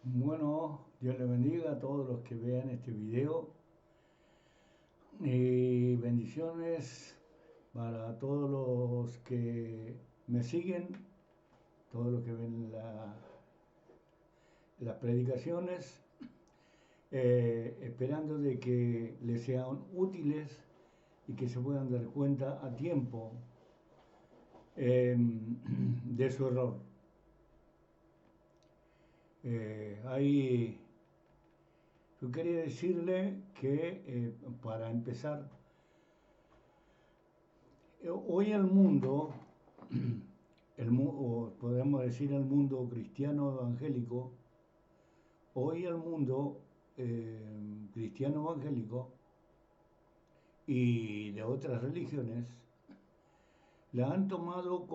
Bueno, Dios le bendiga a todos los que vean este video y bendiciones para todos los que me siguen, todos los que ven las predicaciones, esperando de que les sean útiles y que se puedan dar cuenta a tiempo de su error. Hay Yo quería decirle que, para empezar, hoy el mundo, o podemos decir el mundo cristiano evangélico, hoy el mundo cristiano evangélico y de otras religiones han tomado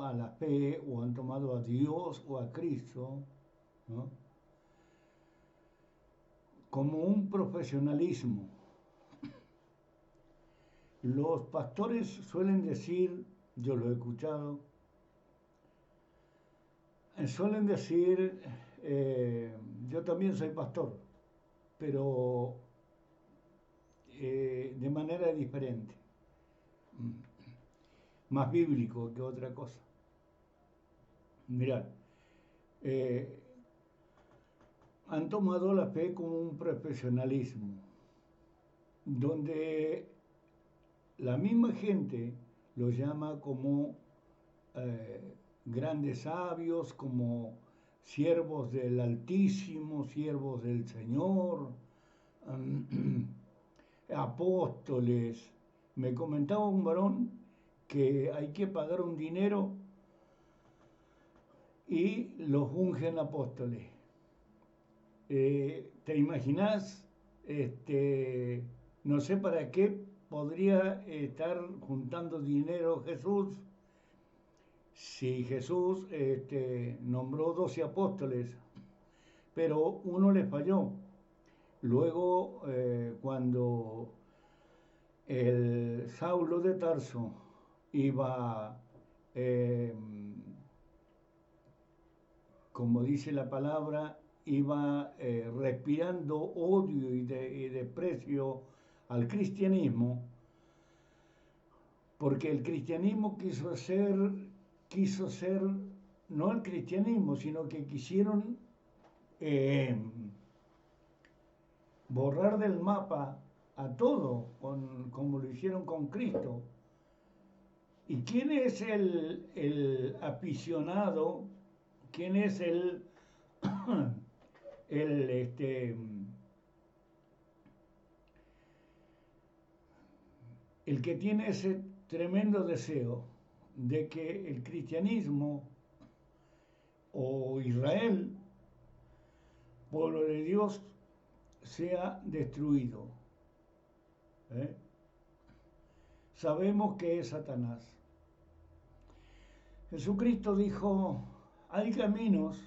a la fe o han tomado a Dios o a Cristo, ¿no?, como un profesionalismo. Los pastores suelen decir, yo lo he escuchado, suelen decir, yo también soy pastor, pero de manera diferente, más bíblico que otra cosa. Mirad, eh, han tomado la fe como un profesionalismo, donde la misma gente lo llama como grandes sabios, como siervos del Altísimo, siervos del Señor, apóstoles. Me comentaba un varón que hay que pagar un dinero y los ungen apóstoles. ¿Te imaginas? No sé para qué podría estar juntando dinero Jesús si Jesús nombró 12 apóstoles, pero uno le falló. Luego, cuando el Saulo de Tarso iba, eh, como dice la palabra, iba respirando odio y desprecio al cristianismo, porque el cristianismo quiso ser no el cristianismo, sino que quisieron eh, borrar del mapa a todo, como lo hicieron con Cristo. ¿Y quién es el aficionado? ¿Quién es el, este, el que tiene ese tremendo deseo de que el cristianismo o Israel, pueblo de Dios, sea destruido? ¿Eh? Sabemos que es Satanás. Jesucristo dijo, hay caminos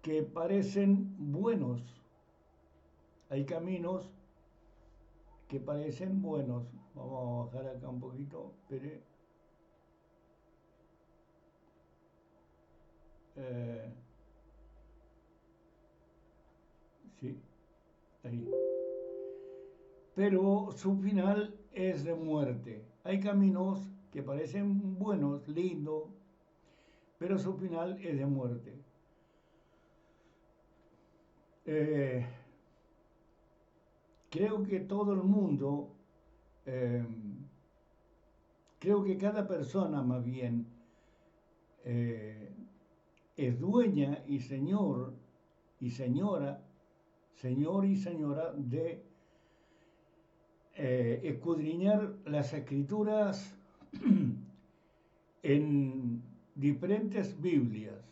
que parecen buenos, hay caminos que parecen buenos. Vamos a bajar acá un poquito, espere. Eh, sí, ahí. Pero su final es de muerte. Hay caminos que parecen buenos, lindos, pero su final es de muerte. Eh, Creo que todo el mundo, eh, creo que cada persona más bien eh, es dueña y señor y señora, señor y señora de escudriñar las escrituras en diferentes Biblias,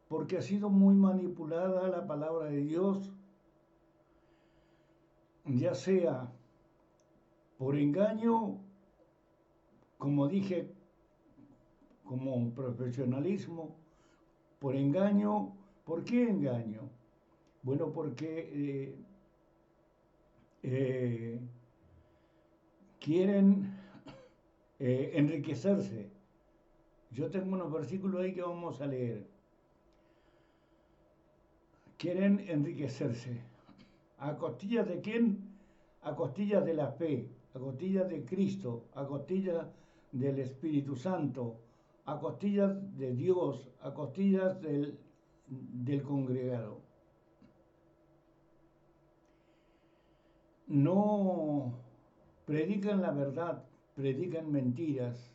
porque ha sido muy manipulada la palabra de Dios, ya sea por engaño, como dije, como un profesionalismo, por engaño. ¿Por qué engaño? Bueno, porque eh, quieren enriquecerse, Yo tengo unos versículos ahí que vamos a leer. Quieren enriquecerse. ¿A costillas de quién? A costillas de la fe, a costillas de Cristo, a costillas del Espíritu Santo, a costillas de Dios, a costillas del congregado. No predican la verdad, predican mentiras.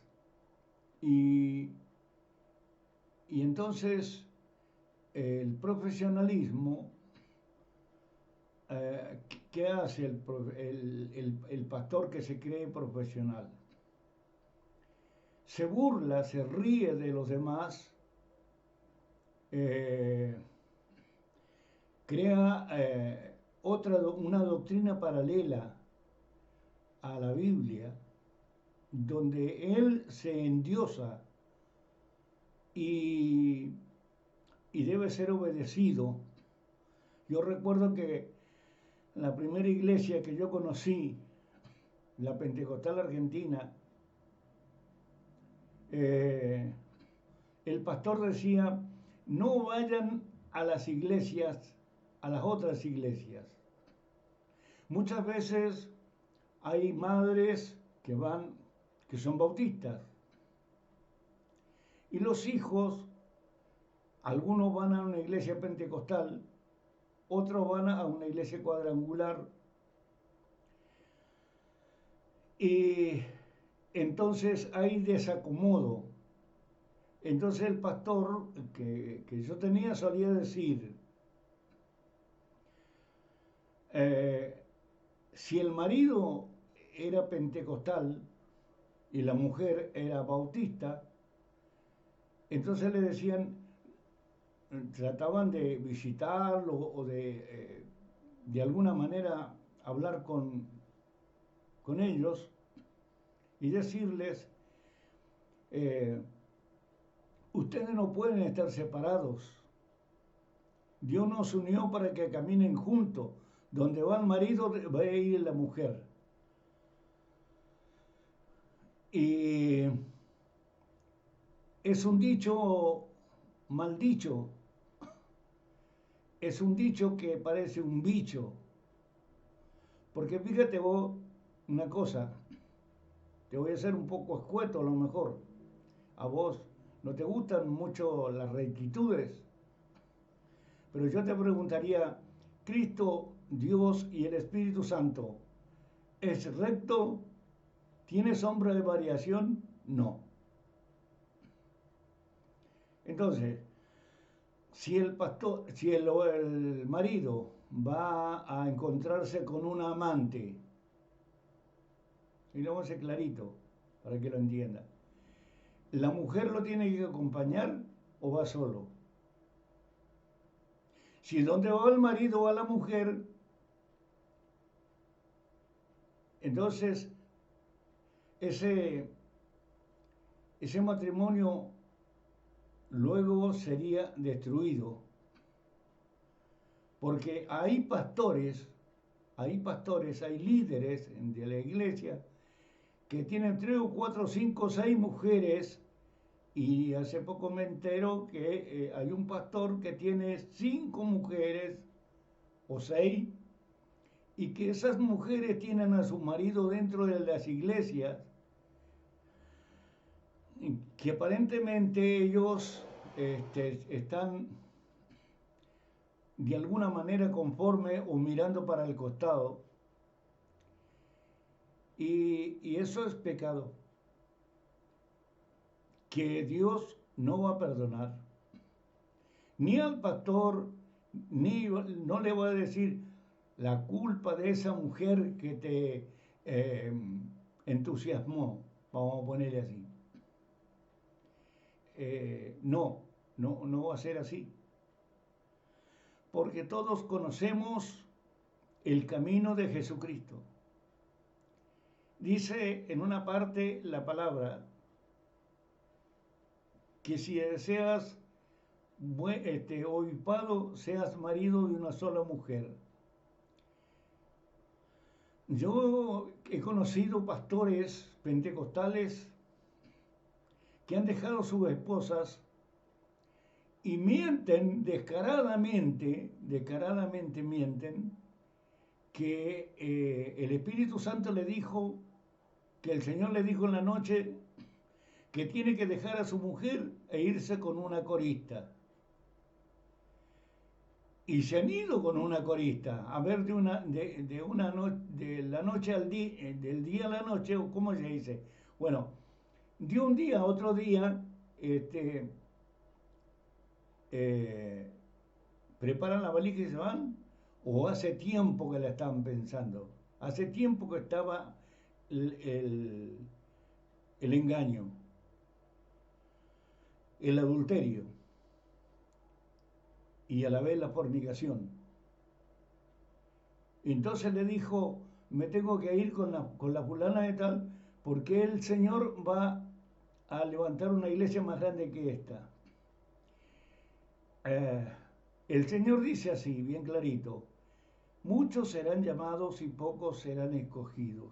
Y, y entonces el profesionalismo, ¿qué hace el pastor que se cree profesional? Se burla, se ríe de los demás, eh, crea una doctrina paralela a la Biblia, donde él se endiosa y, y debe ser obedecido. Yo recuerdo que la primera iglesia que yo conocí, la Pentecostal Argentina, el pastor decía, no vayan a las iglesias, a las otras iglesias. Muchas veces hay madres que van, que son bautistas, y los hijos, algunos van a una iglesia pentecostal, otros van a una iglesia cuadrangular, y entonces hay desacomodo. Entonces el pastor que yo tenía solía decir, si el marido era pentecostal y la mujer era bautista, entonces le decían, trataban de visitarlo o de alguna manera hablar con ellos y decirles, ustedes no pueden estar separados. Dios nos unió para que caminen juntos. Donde va el marido, va a ir la mujer. Y es un dicho mal dicho. Es un dicho que parece un bicho. Porque fíjate vos una cosa, te voy a hacer un poco escueto a lo mejor. A vos no te gustan mucho las rectitudes, pero yo te preguntaría, ¿Cristo, Dios y el Espíritu Santo es recto? ¿Tiene sombra de variación? No. Entonces, si el marido va a encontrarse con un amante, y lo vamos a hacer clarito para que lo entienda, ¿la mujer lo tiene que acompañar o va solo? Si donde va el marido va la mujer, entonces ese, ese matrimonio luego sería destruido. Porque hay líderes de la iglesia que tienen 3 o 4 o 5 o 6 mujeres, y hace poco me entero que hay un pastor que tiene 5 mujeres o 6, y que esas mujeres tienen a su marido dentro de las iglesias, que aparentemente ellos están de alguna manera conforme o mirando para el costado, y eso es pecado que Dios no va a perdonar. Ni al pastor, ni no le va a decir la culpa de esa mujer que te entusiasmó, vamos a ponerle así. No va a ser así. Porque todos conocemos el camino de Jesucristo. Dice en una parte la palabra que si deseas obispado, seas marido de una sola mujer. Yo he conocido pastores pentecostales que han dejado sus esposas y mienten descaradamente mienten, que el Espíritu Santo le dijo, que el Señor le dijo en la noche que tiene que dejar a su mujer e irse con una corista. Y se han ido con una corista a ver de la noche al día, del día a la noche, o cómo se dice. Bueno, de un día a otro día, eh, preparan la valija y se van, o hace tiempo que la estaban pensando, hace tiempo que estaba el engaño, el adulterio y a la vez la fornicación. Entonces le dijo, me tengo que ir con la fulana de tal, porque el Señor va a levantar una iglesia más grande que esta. El Señor dice así, bien clarito, muchos serán llamados y pocos serán escogidos.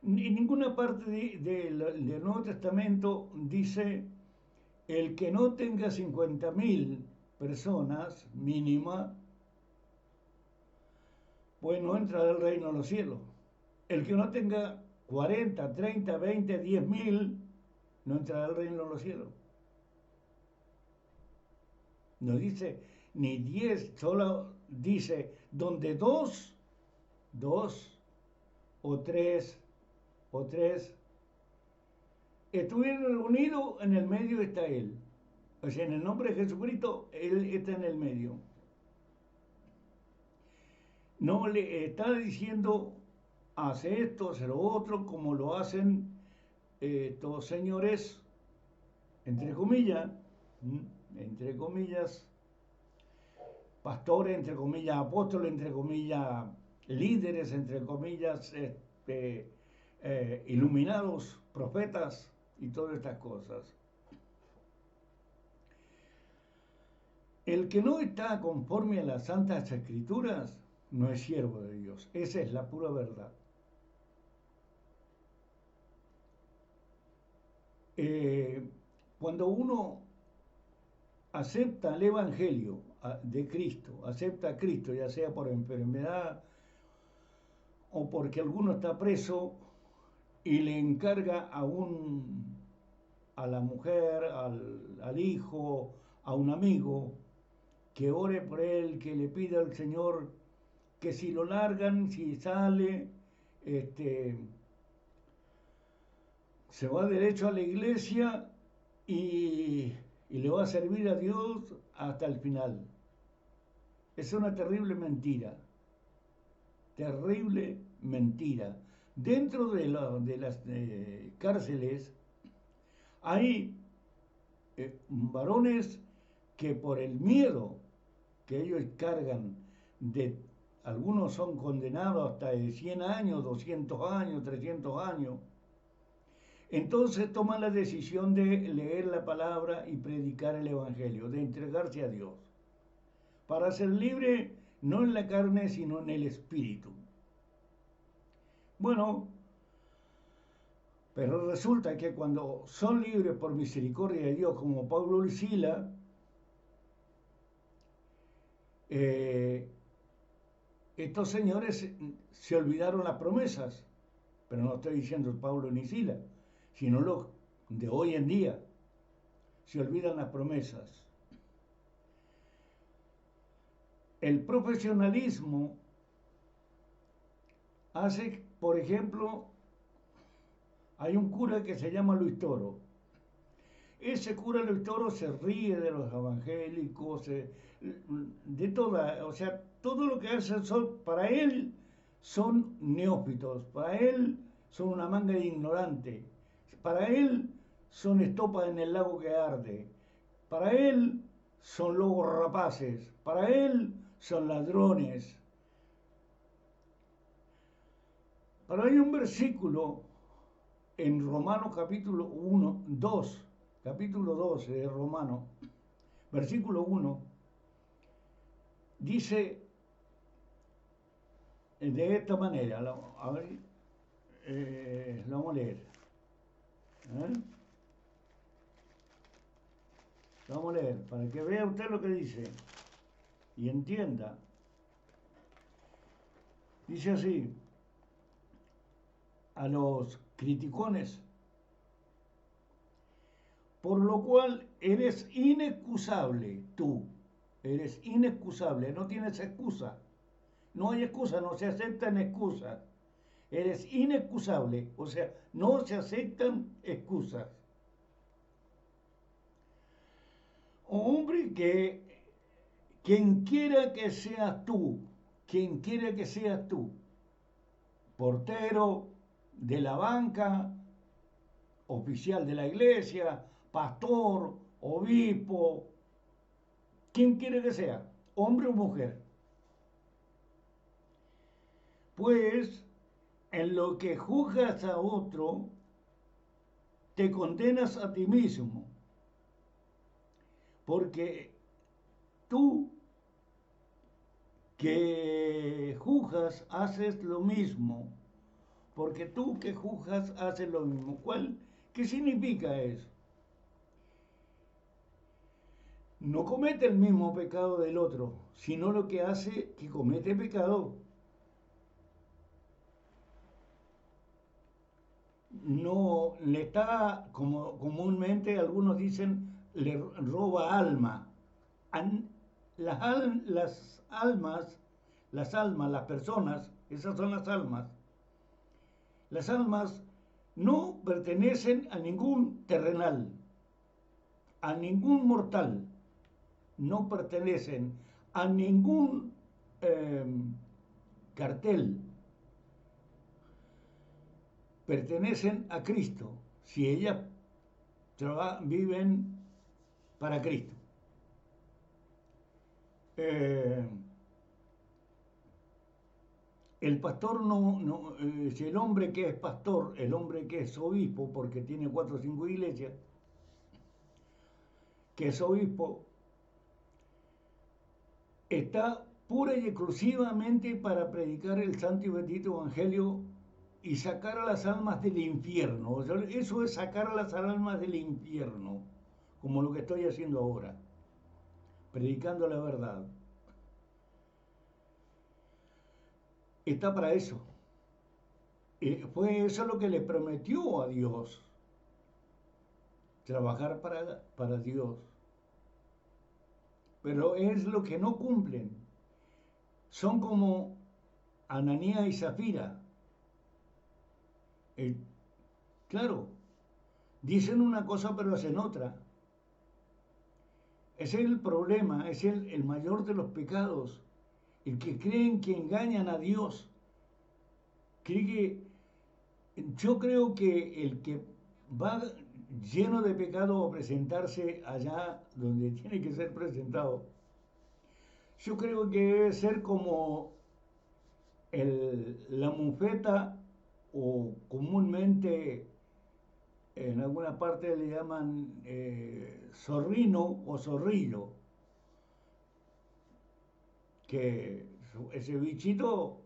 En ninguna parte del Nuevo Testamento dice, el que no tenga 50.000 personas mínima, pues no entrará al reino de los cielos. El que no tenga 40, 30, 20, 10.000, no entrará al reino de los cielos. No dice ni 10, solo dice donde dos o tres estuvieron reunidos, en el medio está Él. O sea, en el nombre de Jesucristo, Él está en el medio. No le está diciendo, hace esto, hace lo otro, como lo hacen estos señores, entre comillas, pastores, entre comillas, apóstoles, entre comillas, líderes, entre comillas, iluminados, profetas y todas estas cosas. El que no está conforme a las Santas Escrituras no es siervo de Dios. Esa es la pura verdad. Cuando uno acepta el Evangelio de Cristo, acepta a Cristo, ya sea por enfermedad o porque alguno está preso y le encarga a la mujer, al hijo, a un amigo, que ore por él, que le pida al Señor que si lo largan, si sale, se va derecho a la iglesia y le va a servir a Dios hasta el final. Es una terrible mentira. Terrible mentira. Dentro de las cárceles hay varones que por el miedo que ellos cargan, algunos son condenados hasta de 100 años, 200 años, 300 años, entonces toman la decisión de leer la palabra y predicar el Evangelio, de entregarse a Dios, para ser libre no en la carne, sino en el espíritu. Bueno, pero resulta que cuando son libres por misericordia de Dios, como Pablo y Sila, estos señores se olvidaron las promesas, pero no estoy diciendo Pablo ni Sila, sino los de hoy en día, se olvidan las promesas. El profesionalismo hace, por ejemplo, hay un cura que se llama Luis Toro. Ese cura Luis Toro se ríe de los evangélicos, de toda, o sea, todo lo que hacen para él son neófitos, para él son una manga de ignorante, para él son estopas en el lago que arde, para él son lobos rapaces, para él son ladrones. Pero hay un versículo en Romanos capítulo 1, 2, capítulo 12 de Romanos, versículo 1, dice de esta manera, a ver, lo vamos a leer. ¿Eh? Vamos a leer, para que vea usted lo que dice y entienda. Dice así, a los criticones, por lo cual eres inexcusable tú, eres inexcusable, no tienes excusa, no hay excusa, no se aceptan excusas, eres inexcusable, o sea, no se aceptan excusas. Hombre, que quien quiera que seas tú, quien quiera que seas tú, portero de la banca, oficial de la iglesia, pastor, obispo, quien quiera que sea, hombre o mujer, pues en lo que juzgas a otro, te condenas a ti mismo, porque tú que juzgas haces lo mismo, porque tú que juzgas haces lo mismo. ¿Qué significa eso? No comete el mismo pecado del otro, sino lo que hace que comete pecado. No le está, como comúnmente algunos dicen, le roba alma. Las almas, las personas, esas son las almas. Las almas no pertenecen a ningún terrenal, a ningún mortal, no pertenecen a ningún eh, cartel, pertenecen a Cristo, si ellas viven para Cristo. El pastor si el hombre que es pastor, el hombre que es obispo, porque tiene 4 o 5 iglesias, que es obispo, está pura y exclusivamente para predicar el santo y bendito evangelio y sacar a las almas del infierno. O sea, eso es sacar a las almas del infierno, como lo que estoy haciendo ahora, predicando la verdad. Está para eso. Fue eso lo que le prometió a Dios, trabajar para Dios. Pero es lo que no cumplen. Son como Ananías y Zafira. Claro, dicen una cosa pero hacen otra. Ese es el problema, es el mayor de los pecados. El que creen que engañan a Dios. Yo creo que el que va lleno de pecado a presentarse allá donde tiene que ser presentado, yo creo que debe ser como la mufeta, o comúnmente en alguna parte le llaman zorrino o zorrillo, que ese bichito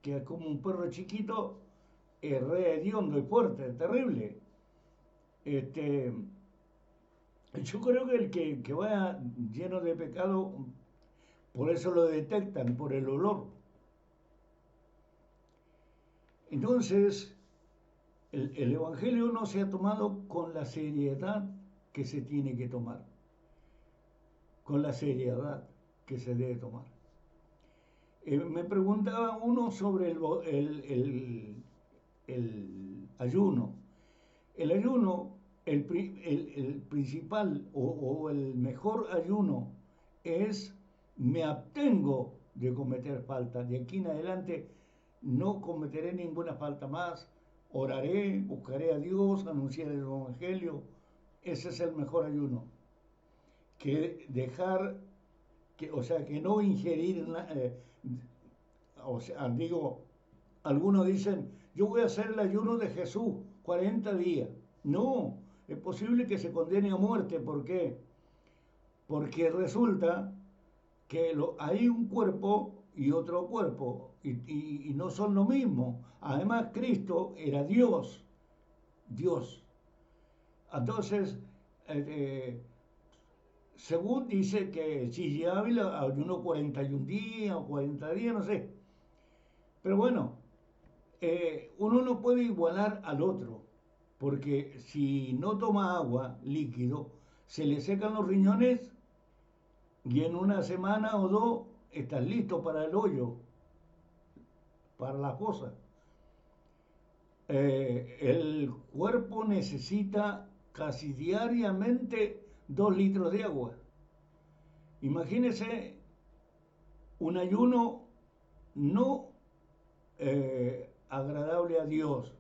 que es como un perro chiquito, es re hediondo y fuerte, terrible. Yo creo que el que va lleno de pecado, por eso lo detectan, por el olor. Entonces, el Evangelio no se ha tomado con la seriedad que se tiene que tomar, con la seriedad que se debe tomar. Me preguntaba uno sobre el ayuno. El ayuno, el principal o el mejor ayuno es: me abstengo de cometer falta. De aquí en adelante no cometeré ninguna falta más. Oraré, buscaré a Dios, anunciaré el Evangelio. Ese es el mejor ayuno. Que dejar, o sea, que no ingerir, o sea, digo, algunos dicen, yo voy a hacer el ayuno de Jesús, 40 días. No, es posible que se condene a muerte. ¿Por qué? Porque resulta que hay un cuerpo y otro cuerpo, y no son lo mismo. Además, Cristo era Dios, Dios. Entonces, eh, según dice que si ya ayunó 41 días o 40 días, no sé. Pero bueno, uno no puede igualar al otro, porque si no toma agua, líquido, se le secan los riñones y en una semana o dos estás listo para el hoyo, para la fosa. El cuerpo necesita casi diariamente 2 litros de agua. Imagínese un ayuno no agradable a Dios.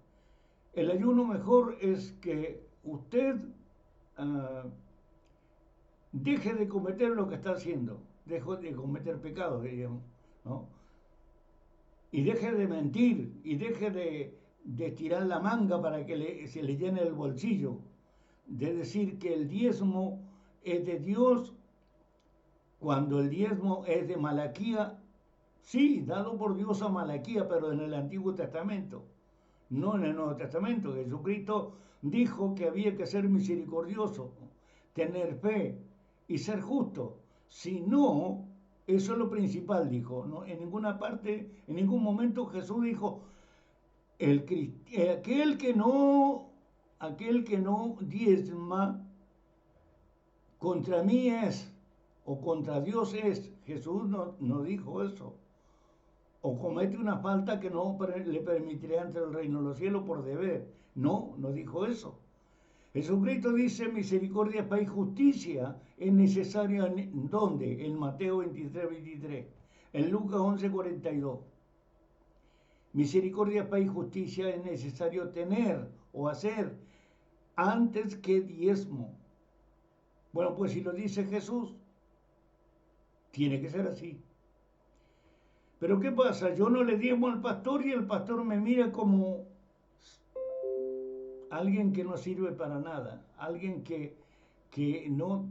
El ayuno mejor es que usted uh, deje de cometer lo que está haciendo, deje de cometer pecados, digamos, ¿no? Y deje de mentir, y deje de estirar la manga para que se le llene el bolsillo, de decir que el diezmo es de Dios cuando el diezmo es de Malaquía, sí, dado por Dios a Malaquía, pero en el Antiguo Testamento, no en el Nuevo Testamento. Jesucristo dijo que había que ser misericordioso, tener fe y ser justo. Si no, eso es lo principal, dijo. ¿No? En ninguna parte, en ningún momento Jesús dijo, aquel que no diezma, contra mí es, o contra Dios es. Jesús no dijo eso. O comete una falta que no le permitirá entrar al reino de los cielos por deber. No dijo eso. Jesucristo dice misericordia, paz y justicia es necesario en ¿dónde? En Mateo 23, 23. En Lucas 11, 42. Misericordia, paz y justicia es necesario tener o hacer antes que diezmo. Bueno, pues si lo dice Jesús, tiene que ser así. Pero ¿qué pasa? Yo no le diezmo al pastor y el pastor me mira como alguien que no sirve para nada, alguien que no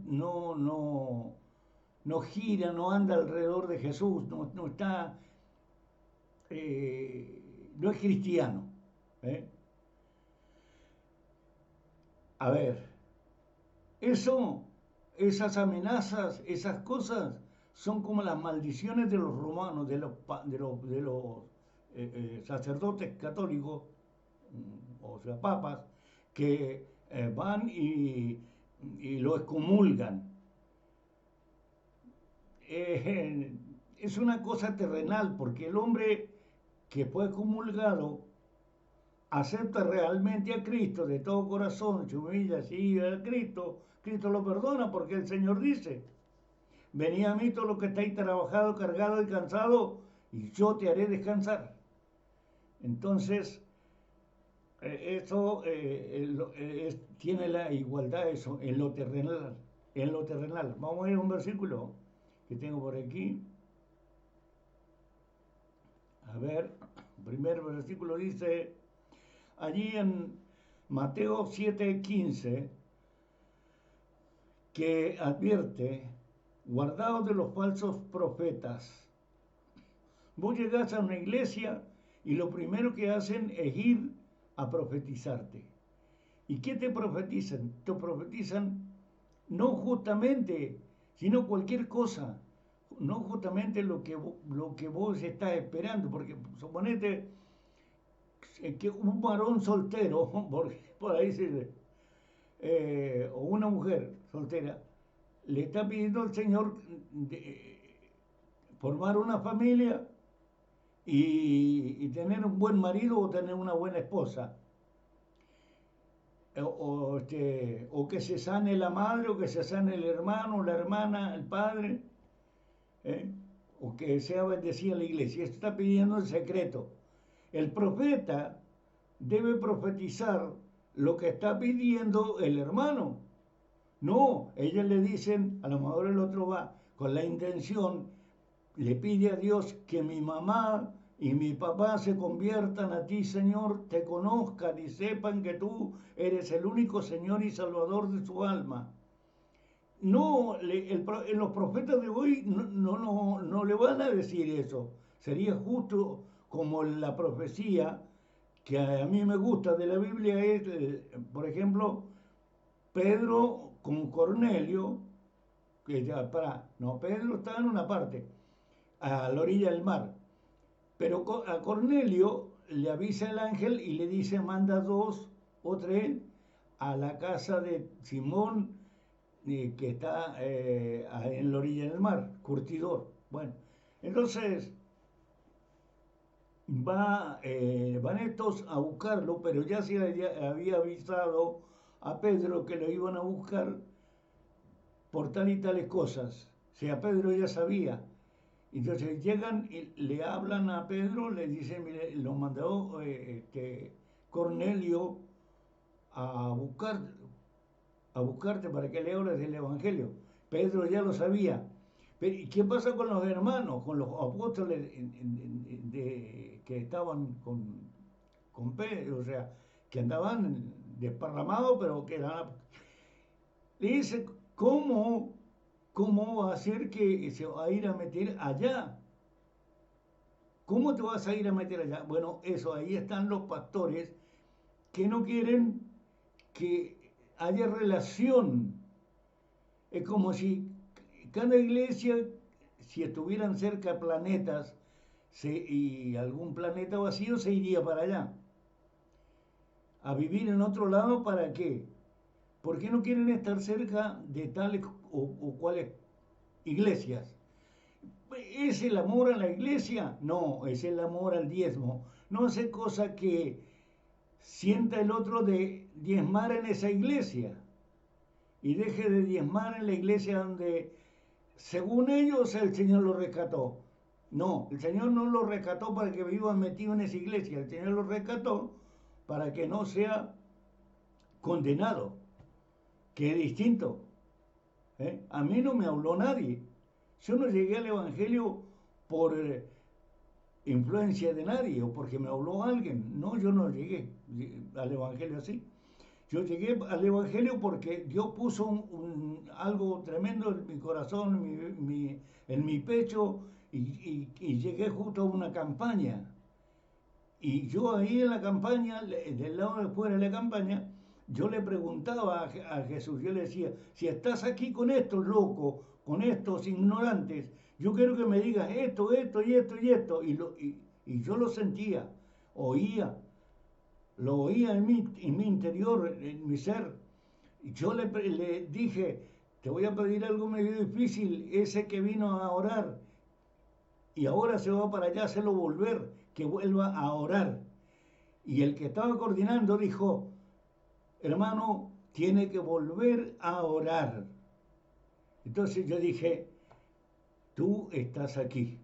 gira, no anda alrededor de Jesús, no está, no es cristiano. ¿Eh? A ver, esas amenazas, esas cosas, son como las maldiciones de los romanos, de los sacerdotes católicos, o sea, papas, que van y lo excomulgan. Es una cosa terrenal, porque el hombre que fue excomulgado acepta realmente a Cristo de todo corazón, se humilla, sigue a Cristo, Cristo lo perdona porque el Señor dice, venid a mí todos los que estáis trabajados, cargados y cansados, y yo te haré descansar. Entonces, eso tiene la igualdad, eso, en lo terrenal. En lo terrenal. Vamos a ir a un versículo que tengo por aquí. A ver, el primer versículo dice, allí en Mateo 7:15, que advierte, guardaos de los falsos profetas. Vos llegás a una iglesia y lo primero que hacen es ir a profetizarte. ¿Y qué te profetizan? Te profetizan no justamente, sino cualquier cosa, no justamente lo que vos estás esperando, porque suponete que un varón soltero, por ahí se o una mujer soltera, le está pidiendo al Señor formar una familia y tener un buen marido o tener una buena esposa. O que se sane la madre, o que se sane el hermano, la hermana, el padre, o que sea bendecida la iglesia. Esto está pidiendo el secreto. El profeta debe profetizar lo que está pidiendo el hermano. No, ellas le dicen, a lo mejor el otro va con la intención, le pide a Dios que mi mamá y mi papá se conviertan a ti, Señor, te conozcan y sepan que tú eres el único Señor y Salvador de su alma. No, los profetas de hoy no le van a decir eso. Sería justo como la profecía que a mí me gusta de la Biblia es, por ejemplo, Pedro con Cornelio, que ya, no, Pedro estaba en una parte, a la orilla del mar, pero a Cornelio le avisa el ángel y le dice, manda 2 o 3 a la casa de Simón, que está en la orilla del mar, curtidor. Bueno, entonces van estos a buscarlo, pero ya se había avisado a Pedro que lo iban a buscar por tal y tales cosas. O sea, Pedro ya sabía. Entonces llegan y le hablan a Pedro, le dicen, mire, lo mandó Cornelio a buscar, a buscarte para que le hables del Evangelio. Pedro ya lo sabía. Pero, ¿y qué pasa con los hermanos, con los apóstoles que estaban con Pedro? O sea, que andaban desparramados, pero que eran... Le dice, ¿cómo va a ser que se va a ir a meter allá? ¿Cómo te vas a ir a meter allá? Bueno, eso, ahí están los pastores que no quieren que haya relación. Es como si cada iglesia, si estuvieran cerca planetas y algún planeta vacío, se iría para allá. A vivir en otro lado, ¿para qué? ¿Por qué no quieren estar cerca de tales o cuales iglesias? ¿Es el amor a la iglesia? No, es el amor al diezmo. No hace cosa que sienta el otro de diezmar en esa iglesia y deje de diezmar en la iglesia donde, según ellos, el Señor lo rescató. No, el Señor no lo rescató para que vivan metido en esa iglesia. El Señor lo rescató para que no sea condenado, que es distinto. A mí no me habló nadie. Yo no llegué al Evangelio por influencia de nadie o porque me habló alguien. No, yo no llegué al Evangelio así. Yo llegué al Evangelio porque Dios puso algo tremendo en mi corazón, en mi pecho, y llegué justo a una campaña. Y yo ahí en la campaña, del lado de fuera de la campaña, yo le preguntaba a Jesús, yo le decía, si estás aquí con estos locos, con estos ignorantes, yo quiero que me digas esto, esto y esto y esto. Y yo lo sentía, oía, lo oía en mi interior, en mi ser. Y yo le dije, te voy a pedir algo medio difícil, ese que vino a orar y ahora se va para allá, hacerlo volver, que vuelva a orar. Y el que estaba coordinando dijo, hermano, tiene que volver a orar. Entonces yo dije, tú estás aquí.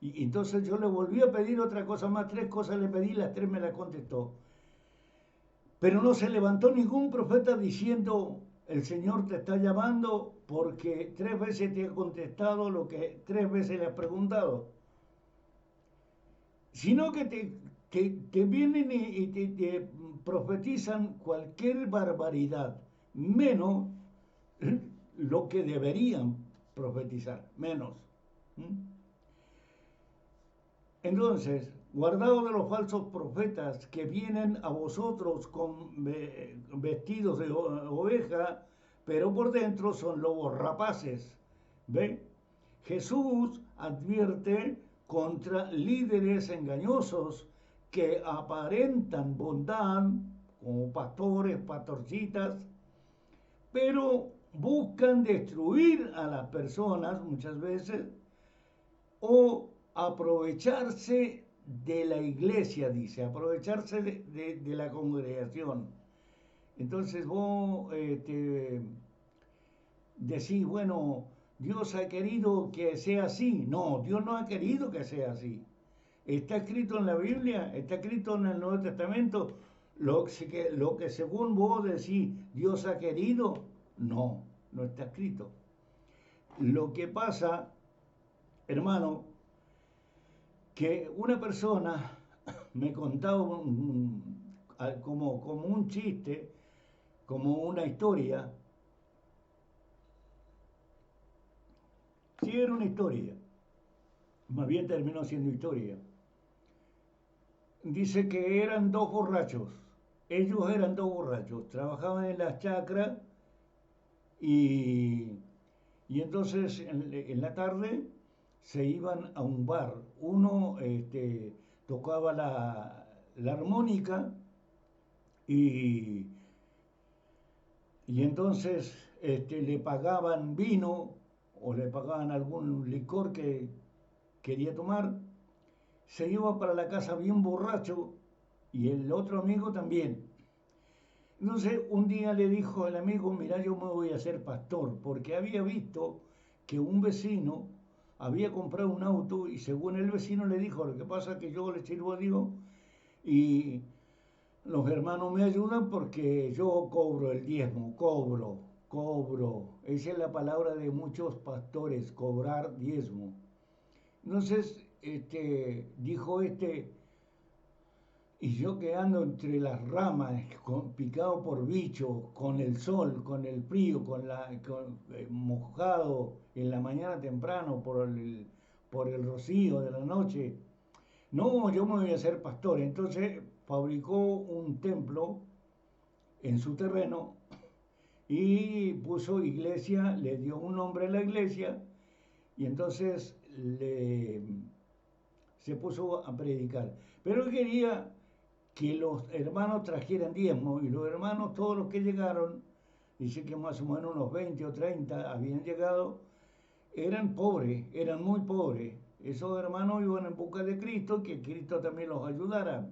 Y entonces yo le volví a pedir otra cosa más, 3 cosas le pedí, las 3 me las contestó. Pero no se levantó ningún profeta diciendo, el Señor te está llamando porque 3 veces te ha contestado lo que 3 veces le has preguntado. Sino que te vienen y te profetizan cualquier barbaridad, menos lo que deberían profetizar, menos. Entonces, guardaos de los falsos profetas que vienen a vosotros con vestidos de oveja, pero por dentro son lobos rapaces. ¿Ve? Jesús advierte contra líderes engañosos que aparentan bondad, como pastores, pastorcitas, pero buscan destruir a las personas muchas veces o aprovecharse de la iglesia, dice, aprovecharse de la congregación. Entonces vos decís, bueno, Dios ha querido que sea así. No, Dios no ha querido que sea así. Está escrito en la Biblia, está escrito en el Nuevo Testamento, lo que según vos decís Dios ha querido, no, no está escrito. Lo que pasa, hermano, que una persona me contaba como un chiste, como una historia. Sí, era una historia, más bien terminó siendo historia. Dice que eran 2 borrachos, ellos eran 2 borrachos, trabajaban en las chacras y, y entonces en la tarde se iban a un bar. Uno tocaba la armónica y, y entonces le pagaban vino o le pagaban algún licor que quería tomar. Se iba para la casa bien borracho y el otro amigo también. Entonces un día le dijo al amigo, mira, yo me voy a hacer pastor, porque había visto que un vecino había comprado un auto y según el vecino le dijo, lo que pasa es que yo le sirvo a Dios y los hermanos me ayudan porque yo cobro el diezmo, cobro. Esa es la palabra de muchos pastores, cobrar diezmo. Entonces, dijo y yo que ando entre las ramas, picado por bichos, con el sol, con el frío, mojado en la mañana temprano por el rocío de la noche. No, yo me voy a hacer pastor. Entonces fabricó un templo en su terreno y puso iglesia, le dio un nombre a la iglesia y entonces se puso a predicar. Pero él quería que los hermanos trajeran diezmo y los hermanos, todos los que llegaron, dice que más o menos unos 20 o 30 habían llegado, eran pobres, eran muy pobres. Esos hermanos iban en busca de Cristo, que Cristo también los ayudara,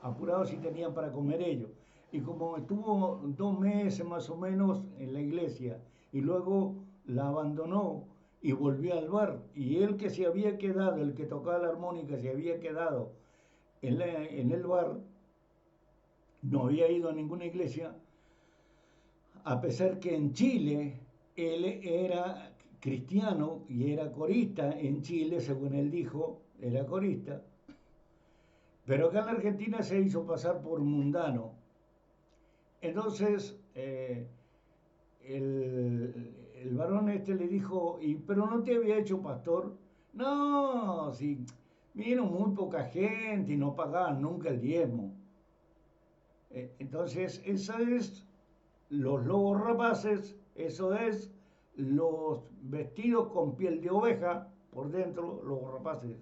apurados si tenían para comer ellos. Y como estuvo 2 meses más o menos en la iglesia y luego la abandonó y volvió al bar, y él que se había quedado, el que tocaba la armónica, se había quedado en el bar, no había ido a ninguna iglesia, a pesar que en Chile él era cristiano y era corista en Chile, según él dijo, era corista, pero acá en la Argentina se hizo pasar por mundano. Entonces, el varón le dijo, pero no te había hecho pastor. No, si vino muy poca gente y no pagaban nunca el diezmo. Entonces, eso es los lobos rapaces, eso es los vestidos con piel de oveja por dentro, lobos rapaces.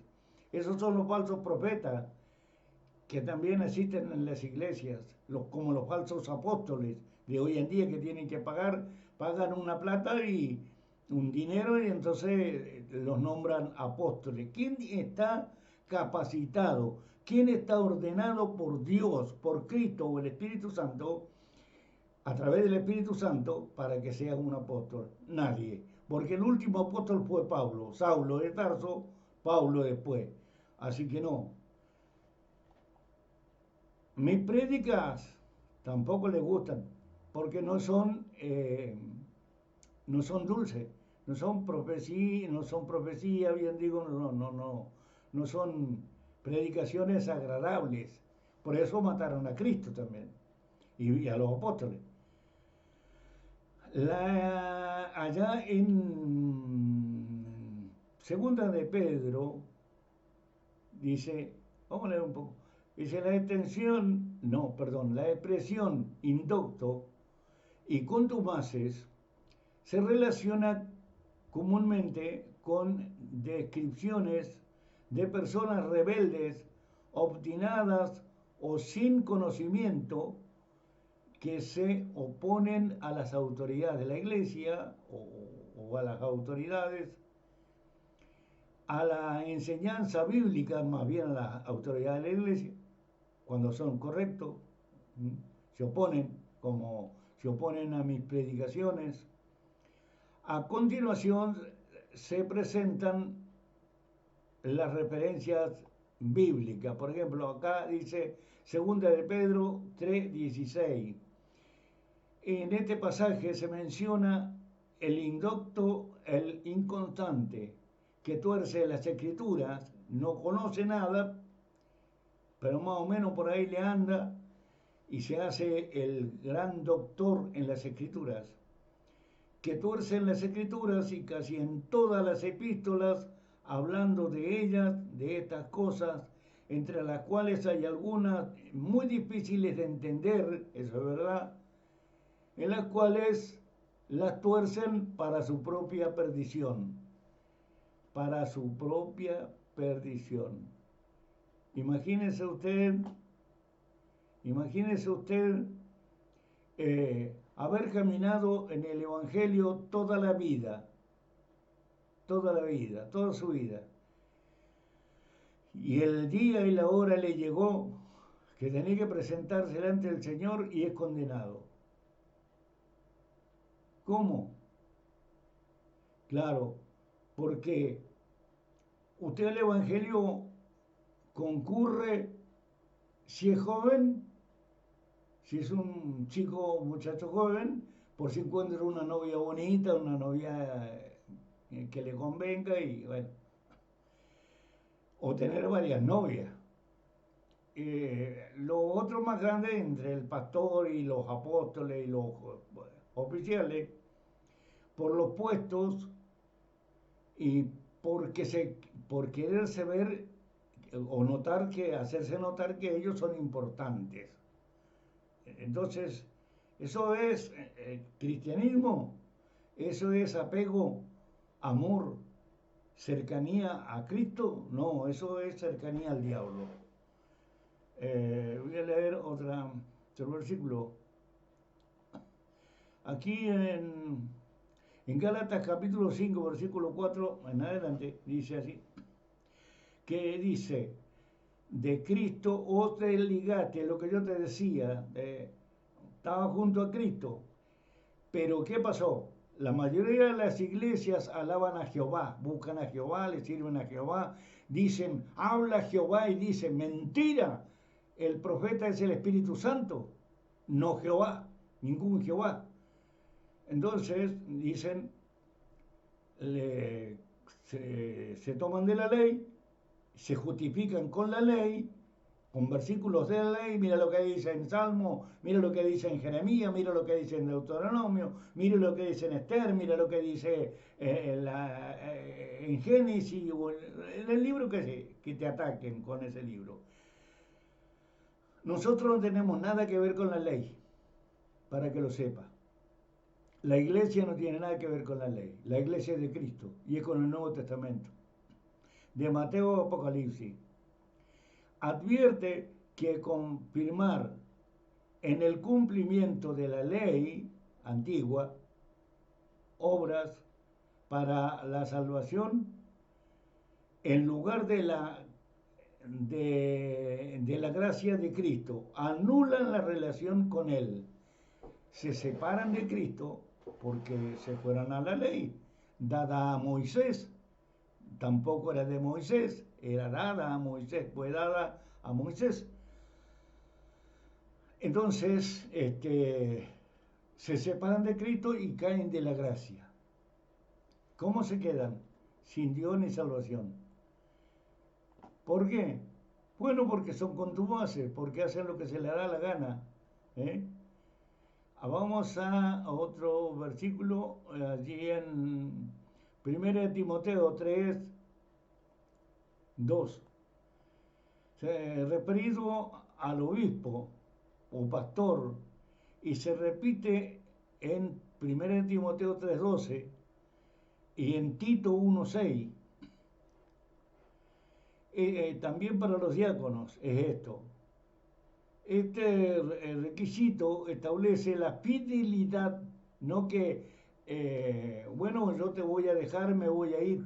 Esos son los falsos profetas que también existen en las iglesias, como los falsos apóstoles de hoy en día que tienen que pagan una plata y un dinero y entonces los nombran apóstoles. ¿Quién está capacitado? ¿Quién está ordenado por Dios, por Cristo o el Espíritu Santo, a través del Espíritu Santo, para que sea un apóstol? Nadie. Porque el último apóstol fue Pablo, Saulo de Tarso, Pablo después. Así que no. Mis prédicas tampoco les gustan, porque no son dulces, no son profecía, bien digo, no son predicaciones agradables. Por eso mataron a Cristo también y a los apóstoles. Allá en Segunda de Pedro dice, vamos a leer un poco. Dice la expresión indocto y contumaces se relaciona comúnmente con descripciones de personas rebeldes, obstinadas o sin conocimiento que se oponen a las autoridades de la iglesia o a las autoridades, a la enseñanza bíblica, más bien a las autoridades de la iglesia, cuando son correctos, se oponen a mis predicaciones. A continuación se presentan las referencias bíblicas. Por ejemplo, acá dice 2 de Pedro 3:16. En este pasaje se menciona el indocto, el inconstante, que tuerce las escrituras, no conoce nada, pero más o menos por ahí le anda y se hace el gran doctor en las escrituras, que tuerce en las escrituras y casi en todas las epístolas, hablando de ellas, de estas cosas, entre las cuales hay algunas muy difíciles de entender, eso es verdad, en las cuales las tuercen para su propia perdición, para su propia perdición. Imagínese usted, imagínese usted haber caminado en el Evangelio toda la vida, toda su vida. Y el día y la hora le llegó que tenía que presentarse delante del Señor y es condenado. ¿Cómo? Claro, porque usted al Evangelio concurre si es joven, si es un chico o muchacho joven, por si encuentra una novia bonita, una novia que le convenga y bueno, o tener varias novias. Lo otro más grande entre el pastor y los apóstoles y los oficiales, por los puestos y por quererse ver o notar hacerse notar que ellos son importantes. Entonces, eso es cristianismo, eso es apego, amor, cercanía a Cristo, no, eso es cercanía al diablo. Voy a leer otro versículo. Aquí en Gálatas capítulo 5, versículo 4 en adelante, dice así, que dice, de Cristo os desligaste, lo que yo te decía, estaba junto a Cristo, pero ¿qué pasó? La mayoría de las iglesias alaban a Jehová, buscan a Jehová, le sirven a Jehová, dicen, habla Jehová y dicen, mentira, el profeta es el Espíritu Santo, no Jehová, ningún Jehová. Entonces dicen, se toman de la ley, se justifican con la ley, con versículos de la ley, mira lo que dice en Salmo, mira lo que dice en Jeremías, mira lo que dice en Deuteronomio, mira lo que dice en Esther, mira lo que dice en Génesis, o en el libro que te ataquen con ese libro. Nosotros no tenemos nada que ver con la ley, para que lo sepa. La iglesia no tiene nada que ver con la ley, la iglesia es de Cristo y es con el Nuevo Testamento, de Mateo a Apocalipsis. Advierte que confirmar en el cumplimiento de la ley antigua obras para la salvación en lugar de la gracia de Cristo anulan la relación con Él. Se separan de Cristo porque se fueron a la ley dada a Moisés. Tampoco era de Moisés, era dada a Moisés, fue dada a Moisés. Entonces, se separan de Cristo y caen de la gracia. ¿Cómo se quedan? Sin Dios ni salvación. ¿Por qué? Bueno, porque son contumaces, porque hacen lo que se les da la gana. Vamos a otro versículo, allí en 1 Timoteo 3, 2. Referido al obispo o pastor, y se repite en 1 Timoteo 3:12 y en Tito 1:6. También para los diáconos es esto. Este requisito establece la fidelidad, no que, bueno, yo te voy a dejar, me voy a ir,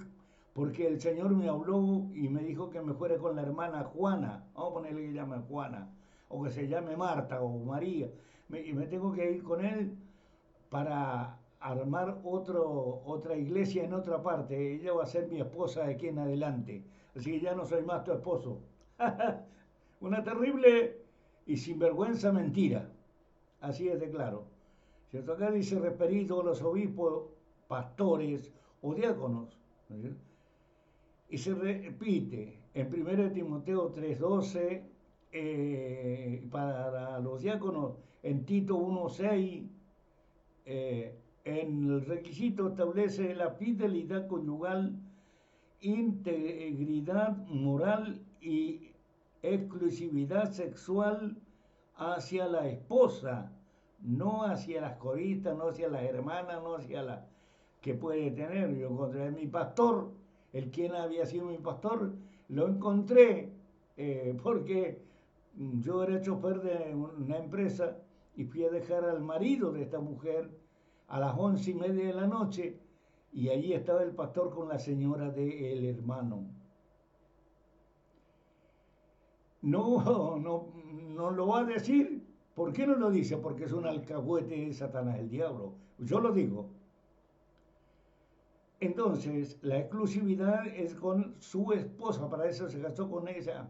porque el Señor me habló y me dijo que me fuera con la hermana Juana, vamos a ponerle que llame Juana, o que se llame Marta o María, y me tengo que ir con él para armar otra iglesia en otra parte. Ella va a ser mi esposa de aquí en adelante, así que ya no soy más tu esposo. Una terrible y sinvergüenza mentira, así es de claro. ¿Cierto? Acá dice referido a los obispos, pastores o diáconos. ¿Sí? Y se repite en 1 Timoteo 3:12, para los diáconos, en Tito 1:6, en el requisito establece la fidelidad conyugal, integridad moral y exclusividad sexual hacia la esposa, no hacia las coristas, no hacia las hermanas, no hacia la que puede tener. Yo encontré a mi pastor, el quien había sido mi pastor, lo encontré porque yo era chofer de una empresa y fui a dejar al marido de esta mujer a las 11:30 de la noche y allí estaba el pastor con la señora del hermano. No, no, no lo va a decir. ¿Por qué no lo dice? Porque es un alcahuete de Satanás, el diablo. Yo lo digo. Entonces, la exclusividad es con su esposa, para eso se casó con ella.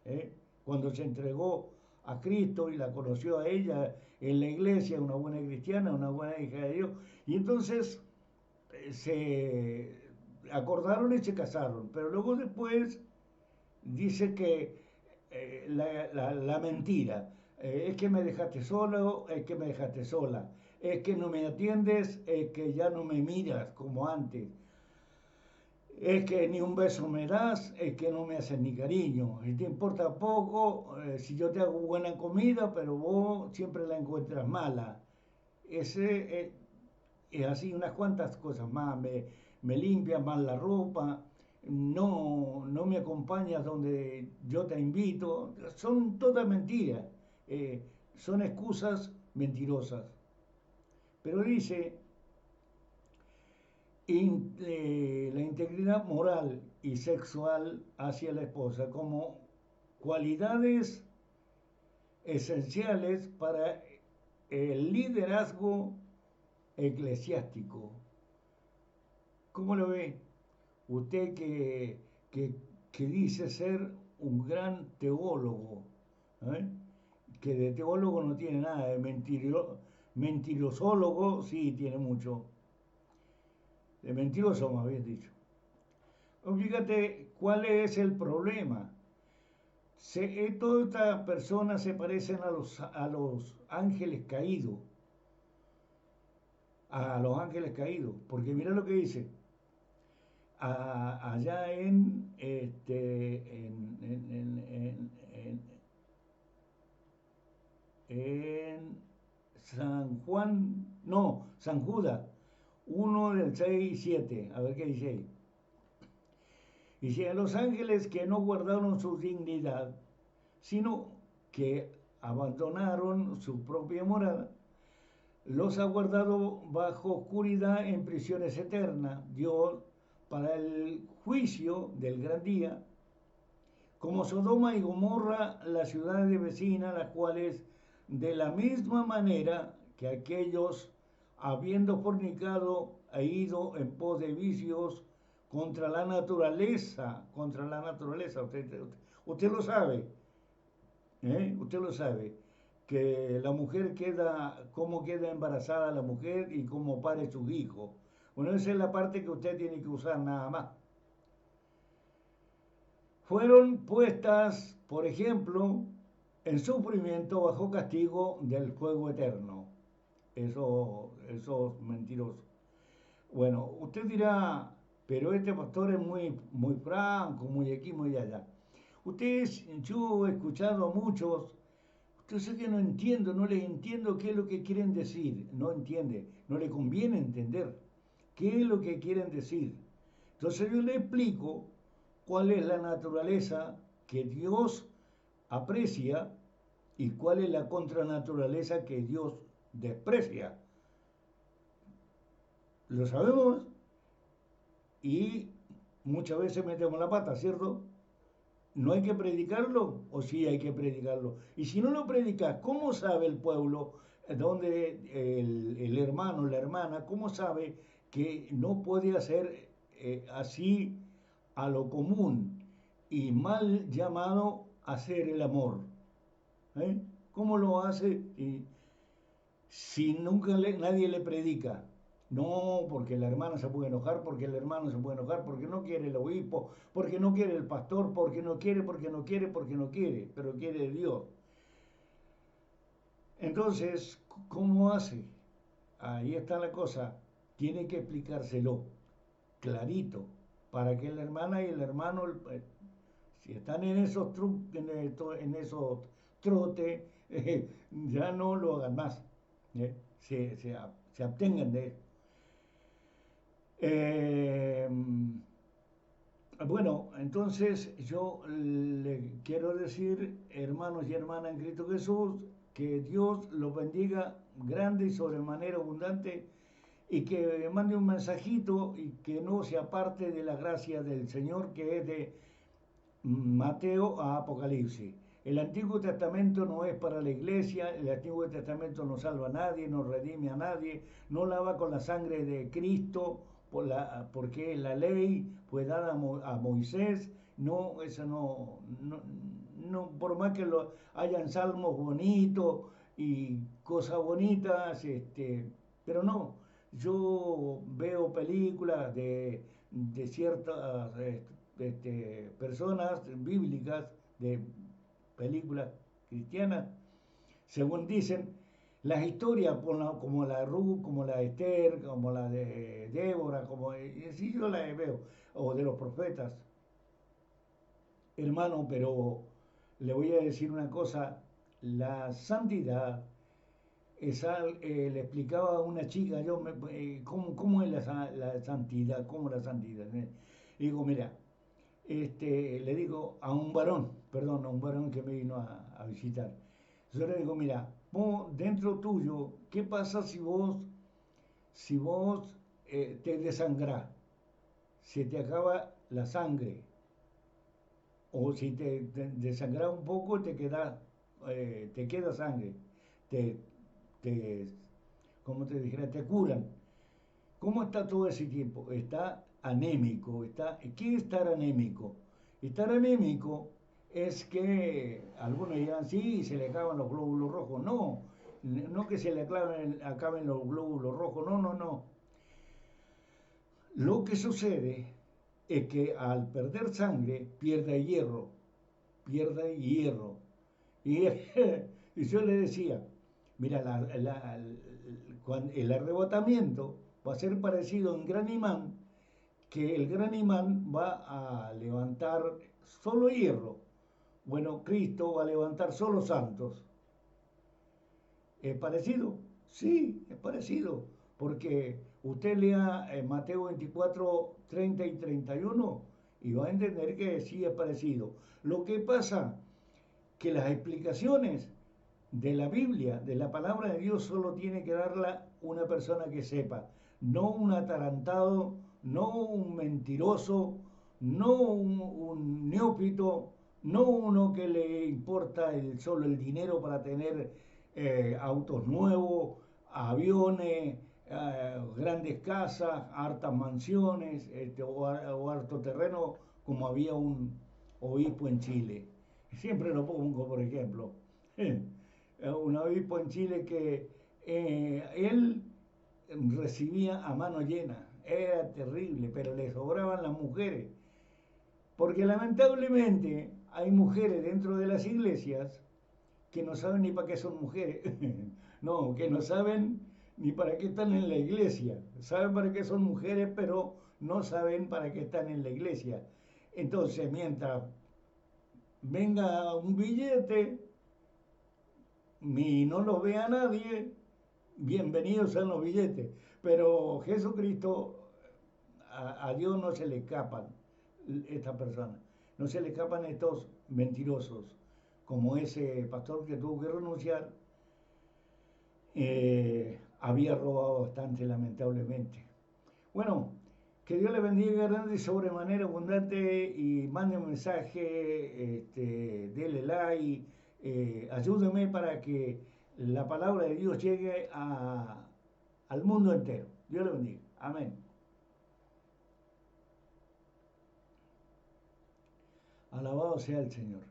¿eh? Cuando se entregó a Cristo y la conoció a ella en la iglesia, una buena cristiana, una buena hija de Dios. Y entonces se acordaron y se casaron. Pero luego después dice que la mentira, es que me dejaste solo, es que me dejaste sola, es que no me atiendes, es que ya no me miras como antes, es que ni un beso me das, es que no me haces ni cariño, y te importa poco si yo te hago buena comida, pero vos siempre la encuentras mala. Ese, es así unas cuantas cosas más, me limpias mal la ropa, no me acompañas donde yo te invito, son todas mentiras, son excusas mentirosas. Pero dice, la integridad moral y sexual hacia la esposa como cualidades esenciales para el liderazgo eclesiástico. ¿Cómo lo ve? Usted que, que dice ser un gran teólogo, ¿eh? Que de teólogo no tiene nada, de mentirosólogo sí tiene mucho, de mentiroso más bien dicho. Fíjate cuál es el problema. Todas estas personas se parecen a los ángeles caídos, porque mira lo que dice, allá en San Juan, no, San Judas, 1 del 6 y 7, a ver qué dice ahí. Dice, a los ángeles que no guardaron su dignidad, sino que abandonaron su propia morada, los ha guardado bajo oscuridad en prisiones eternas. Dios, para el juicio del gran día, como Sodoma y Gomorra, las ciudades vecinas, las cuales de la misma manera que aquellos, habiendo fornicado e ido en pos de vicios contra la naturaleza, usted lo sabe, usted lo sabe, que la mujer cómo queda embarazada la mujer y cómo pare sus hijos. Bueno, esa es la parte que usted tiene que usar nada más. Fueron puestas, por ejemplo, en sufrimiento bajo castigo del fuego eterno. Eso es mentiroso. Bueno, usted dirá, pero este pastor es muy franco, muy aquí, muy allá. Yo he escuchado a muchos, usted que no entiendo, no les entiendo qué es lo que quieren decir. No entiende, no le conviene entender qué es lo que quieren decir. Entonces yo le explico cuál es la naturaleza que Dios aprecia y cuál es la contranaturaleza que Dios desprecia. Lo sabemos y muchas veces metemos la pata, ¿cierto? ¿No hay que predicarlo o sí hay que predicarlo? Y si no lo predicas, ¿cómo sabe el pueblo, donde el hermano, la hermana, cómo sabe que no puede hacer así a lo común y mal llamado hacer el amor? ¿Eh? ¿Cómo lo hace si nunca nadie le predica? No, porque la hermana se puede enojar, porque el hermano se puede enojar, porque no quiere el obispo, porque no quiere el pastor, porque no quiere, pero quiere Dios. Entonces, ¿cómo hace? Ahí está la cosa. Tiene que explicárselo clarito, para que la hermana y el hermano, si están en esos trotes, ya no lo hagan más. se abstengan de eso. Eh, bueno, entonces yo le quiero decir, hermanos y hermanas en Cristo Jesús, que Dios los bendiga grande y sobremanera abundante y que mande un mensajito y que no se aparte de la gracia del Señor que es de Mateo a Apocalipsis. El Antiguo Testamento no es para la iglesia, el Antiguo Testamento no salva a nadie, no redime a nadie, no lava con la sangre de Cristo, porque la ley fue dada a Moisés, no, eso no, por más que hayan salmos bonitos y cosas bonitas, pero no, yo veo películas de ciertas personas bíblicas, de películas cristianas, según dicen, las historias como la de Ruth, como la de Esther, como la de Débora, como sí yo las veo, o de los profetas, hermano, pero le voy a decir una cosa, la santidad le explicaba a una chica, ¿cómo es la santidad? ¿Cómo la santidad? Y digo, mira, le digo a un varón, perdón, a un varón que me vino a visitar. Yo le digo, mira, vos dentro tuyo, ¿qué pasa si vos te desangrás? Se te acaba la sangre, o si te desangrás un poco, te queda sangre, te, te, como te dijera, te curan. ¿Cómo está todo ese tiempo? Está anémico. ¿Qué es estar anémico? Estar anémico es que algunos dirán, sí, se le acaban los glóbulos rojos. No, no que se le acaben los glóbulos rojos. No, no, no. Lo que sucede es que al perder sangre pierde hierro. Pierde hierro. Y, y yo le decía, mira, el arrebatamiento va a ser parecido en gran imán, que el gran imán va a levantar solo hierro. Bueno, Cristo va a levantar solo santos. ¿Es parecido? Sí, es parecido. Porque usted lea Mateo 24, 30 y 31 y va a entender que sí es parecido. Lo que pasa que las explicaciones de la Biblia, de la palabra de Dios, solo tiene que darla una persona que sepa, no un atarantado, no un mentiroso, no un neófito, no uno que le importa solo el dinero para tener autos nuevos, aviones, grandes casas, hartas mansiones, o harto terreno, como había un obispo en Chile. Siempre lo pongo por ejemplo. Un obispo en Chile que él recibía a mano llena. Era terrible, pero le sobraban las mujeres. Porque lamentablemente hay mujeres dentro de las iglesias que no saben ni para qué son mujeres. No, que no saben ni para qué están en la iglesia. Saben para qué son mujeres, pero no saben para qué están en la iglesia. Entonces, mientras venga un billete, ni no los vea nadie, bienvenidos sean los billetes. Pero Jesucristo, a Dios no se le escapan estas personas, no se le escapan estos mentirosos, como ese pastor que tuvo que renunciar, había robado bastante lamentablemente. Bueno, que Dios le bendiga grande y sobremanera abundante y mande un mensaje, dele like, ayúdeme para que la palabra de Dios llegue al mundo entero. Dios le bendiga. Amén. Alabado sea el Señor.